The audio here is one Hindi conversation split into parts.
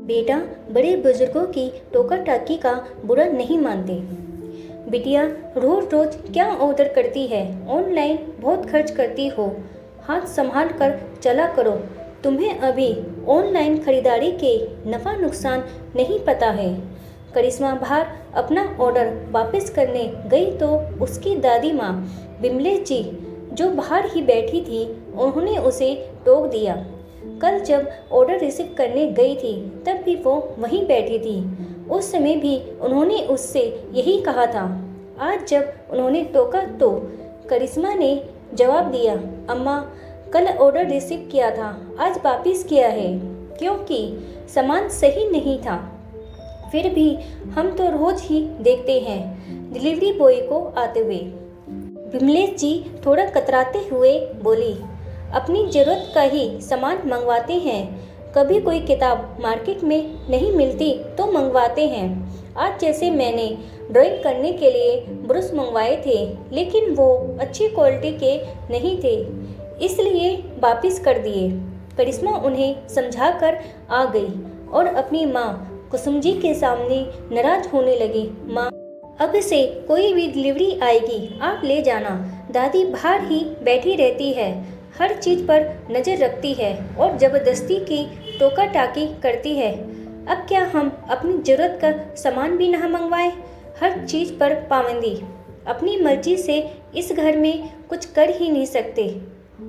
बेटा बड़े बुजुर्गों की टोका टाकी का बुरा नहीं मानते। बिटिया रोज रोज क्या ऑर्डर करती है, ऑनलाइन बहुत खर्च करती हो, हाथ संभाल कर चला करो। तुम्हें अभी ऑनलाइन खरीदारी के नफ़ा नुकसान नहीं पता है। करिश्मा बाहर अपना ऑर्डर वापस करने गई तो उसकी दादी माँ बिमलेश जी जो बाहर ही बैठी थी उन्होंने उसे टोक दिया। कल जब ऑर्डर रिसीव करने गई थी तब भी वो वहीं बैठी थी। उस समय भी उन्होंने उससे यही कहा था। आज जब उन्होंने टोका तो करिश्मा ने जवाब दिया, अम्मा कल ऑर्डर रिसीव किया था, आज वापस किया है क्योंकि सामान सही नहीं था। फिर भी हम तो रोज ही देखते हैं डिलीवरी बॉय को आते हुए। बिमलेश जी थोड़ा कतराते हुए बोली, अपनी ज़रूरत का ही सामान मंगवाते हैं। कभी कोई किताब मार्केट में नहीं मिलती तो मंगवाते हैं। आज जैसे मैंने ड्राइंग करने के लिए ब्रश मंगवाए थे लेकिन वो अच्छी क्वालिटी के नहीं थे इसलिए वापस कर दिए। करिश्मा उन्हें समझा कर आ गई और अपनी माँ कुसुम जी के सामने नाराज होने लगी। माँ अब से कोई भी डिलीवरी आएगी आप ले जाना। दादी बाहर ही बैठी रहती है, हर चीज़ पर नज़र रखती है और ज़बरदस्ती की टोका टाकी करती है। अब क्या हम अपनी ज़रूरत का सामान भी ना मंगवाएं? हर चीज़ पर पाबंदी। अपनी मर्जी से इस घर में कुछ कर ही नहीं सकते।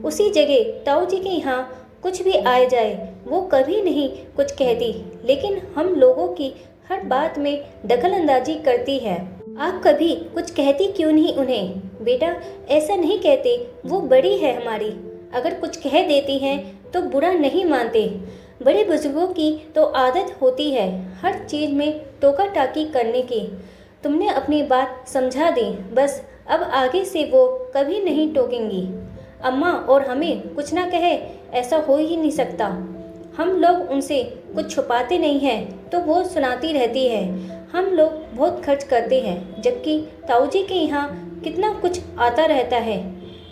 उसी जगह ताऊ जी के यहाँ कुछ भी आ जाए वो कभी नहीं कुछ कहती, लेकिन हम लोगों की हर बात में दखल अंदाजी करती है। आप कभी कुछ कहती क्यों नहीं उन्हें? बेटा ऐसा नहीं कहते, वो बड़ी है हमारी, अगर कुछ कह देती हैं तो बुरा नहीं मानते। बड़े बुजुर्गों की तो आदत होती है हर चीज़ में टोका टाकी करने की। तुमने अपनी बात समझा दी, बस अब आगे से वो कभी नहीं टोकेंगी। अम्मा और हमें कुछ ना कहे ऐसा हो ही नहीं सकता। हम लोग उनसे कुछ छुपाते नहीं हैं तो वो सुनाती रहती है। हम लोग बहुत खर्च करते हैं जबकि ताऊ जी के यहाँ कितना कुछ आता रहता है,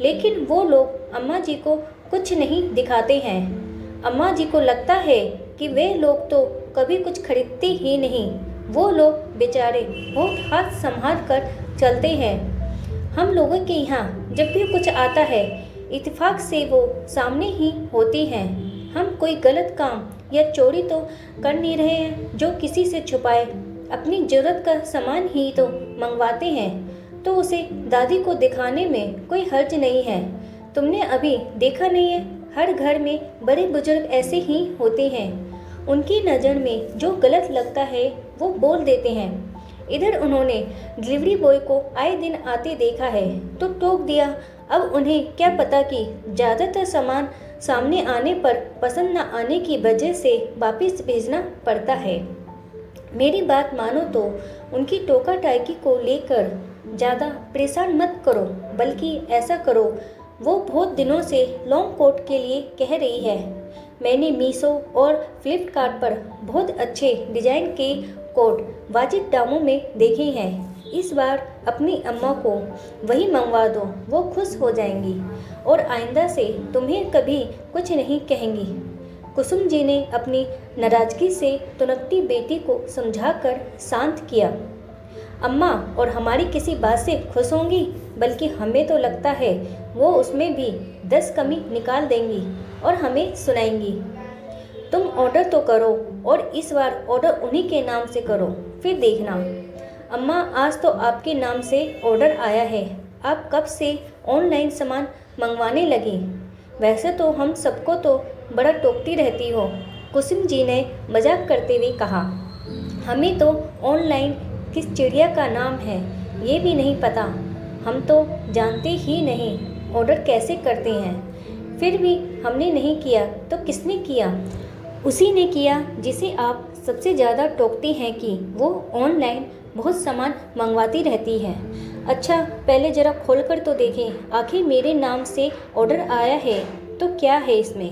लेकिन वो लोग अम्मा जी को कुछ नहीं दिखाते हैं। अम्मा जी को लगता है कि वे लोग तो कभी कुछ खरीदते ही नहीं। वो लोग बेचारे बहुत हाथ संभाल कर चलते हैं। हम लोगों के यहाँ जब भी कुछ आता है इत्तेफाक से वो सामने ही होती हैं। हम कोई गलत काम या चोरी तो कर नहीं रहे हैं जो किसी से छुपाए। अपनी ज़रूरत का सामान ही तो मंगवाते हैं तो उसे दादी को दिखाने में कोई हर्ज नहीं है। तुमने अभी देखा नहीं है, हर घर में बड़े बुजुर्ग ऐसे ही होते हैं। उनकी नज़र में जो गलत लगता है वो बोल देते हैं। इधर उन्होंने डिलीवरी बॉय को आए दिन आते देखा है तो टोक दिया। अब उन्हें क्या पता कि ज़्यादातर सामान सामने आने पर पसंद न आने की वजह से वापस भेजना पड़ता है। मेरी बात मानो तो उनकी टोका टाकी को लेकर ज़्यादा परेशान मत करो, बल्कि ऐसा करो, वो बहुत दिनों से लॉन्ग कोट के लिए कह रही है। मैंने मीशो और फ्लिपकार्ट पर बहुत अच्छे डिज़ाइन के कोट वाजिब दामों में देखे हैं। इस बार अपनी अम्मा को वही मंगवा दो, वो खुश हो जाएंगी और आइंदा से तुम्हें कभी कुछ नहीं कहेंगी। कुसुम जी ने अपनी नाराज़गी से तुनकती बेटी को समझाकर शांत किया। अम्मा और हमारी किसी बात से खुश होंगी, बल्कि हमें तो लगता है वो उसमें भी 10 कमी निकाल देंगी और हमें सुनाएंगी। तुम ऑर्डर तो करो और इस बार ऑर्डर उन्हीं के नाम से करो, फिर देखना। अम्मा आज तो आपके नाम से ऑर्डर आया है, आप कब से ऑनलाइन सामान मंगवाने लगी? वैसे तो हम सबको तो बड़ा टोकती रहती हो, कुसुम जी ने मजाक करते हुए कहा। हमें तो ऑनलाइन किस चिड़िया का नाम है ये भी नहीं पता, हम तो जानते ही नहीं ऑर्डर कैसे करते हैं। फिर भी हमने नहीं किया तो किसने किया? उसी ने किया जिसे आप सबसे ज़्यादा टोकते हैं कि वो ऑनलाइन बहुत सामान मंगवाती रहती है। अच्छा पहले ज़रा खोलकर तो देखें, आखिर मेरे नाम से ऑर्डर आया है तो क्या है इसमें?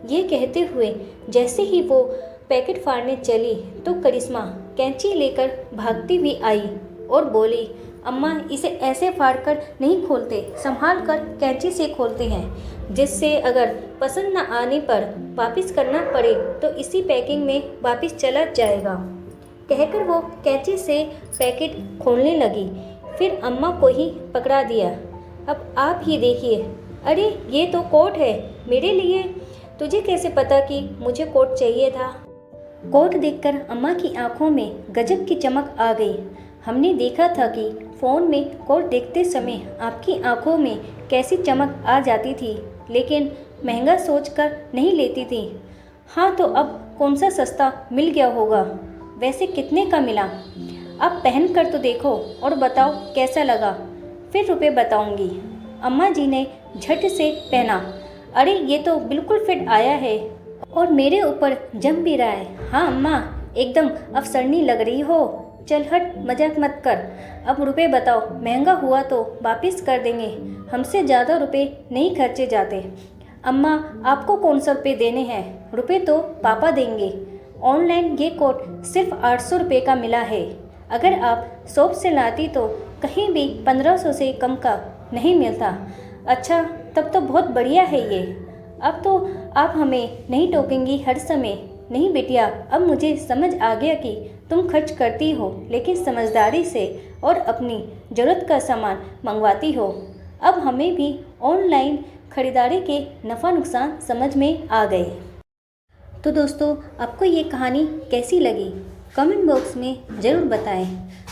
ये कहते हुए जैसे ही वो पैकेट फाड़ने चली तो करिश्मा कैंची लेकर भागती हुई आई और बोली, अम्मा इसे ऐसे फाड़ कर नहीं खोलते, संभाल कर कैंची से खोलते हैं, जिससे अगर पसंद न आने पर वापस करना पड़े तो इसी पैकिंग में वापस चला जाएगा। कहकर वो कैंची से पैकेट खोलने लगी। फिर अम्मा को ही पकड़ा दिया। अब आप ही देखिए। अरे ये तो कोट है मेरे लिए। तुझे कैसे पता कि मुझे कोट चाहिए था? कोट देखकर अम्मा की आंखों में गजब की चमक आ गई। हमने देखा था कि फ़ोन में कोट देखते समय आपकी आंखों में कैसी चमक आ जाती थी, लेकिन महंगा सोचकर नहीं लेती थी। हाँ तो अब कौन सा सस्ता मिल गया होगा? वैसे कितने का मिला? अब पहन कर तो देखो और बताओ कैसा लगा, फिर रुपए बताऊंगी। अम्मा जी ने झट से पहना। अरे ये तो बिल्कुल फिट आया है और मेरे ऊपर जम भी रहा है। हाँ अम्मा, एकदम अफसरनी लग रही हो। चल हट, मजाक मत कर। अब रुपए बताओ, महंगा हुआ तो वापस कर देंगे। हमसे ज़्यादा रुपए नहीं खर्चे जाते। अम्मा आपको कौन सा रुपये देने हैं? रुपए तो पापा देंगे। ऑनलाइन ये कोट सिर्फ 800 रुपये का मिला है। अगर आप शॉप से लाती तो कहीं भी 1500 से कम का नहीं मिलता। अच्छा, तब तो बहुत बढ़िया है ये। अब तो आप हमें नहीं टोकेंगी हर समय। नहीं बिटिया, अब मुझे समझ आ गया कि तुम खर्च करती हो, लेकिन समझदारी से और अपनी ज़रूरत का सामान मंगवाती हो। अब हमें भी ऑनलाइन खरीदारी के नफ़ा नुकसान समझ में आ गए। तो दोस्तों, आपको ये कहानी कैसी लगी कमेंट बॉक्स में ज़रूर बताएं।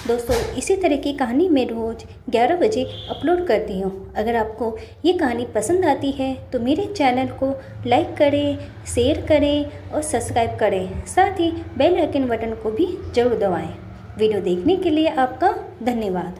दोस्तों, इसी तरह की कहानी मैं रोज़ 11 बजे अपलोड करती हूँ। अगर आपको ये कहानी पसंद आती है तो मेरे चैनल को लाइक करें, शेयर करें और सब्सक्राइब करें। साथ ही बेल आइकन बटन को भी ज़रूर दबाएं। वीडियो देखने के लिए आपका धन्यवाद।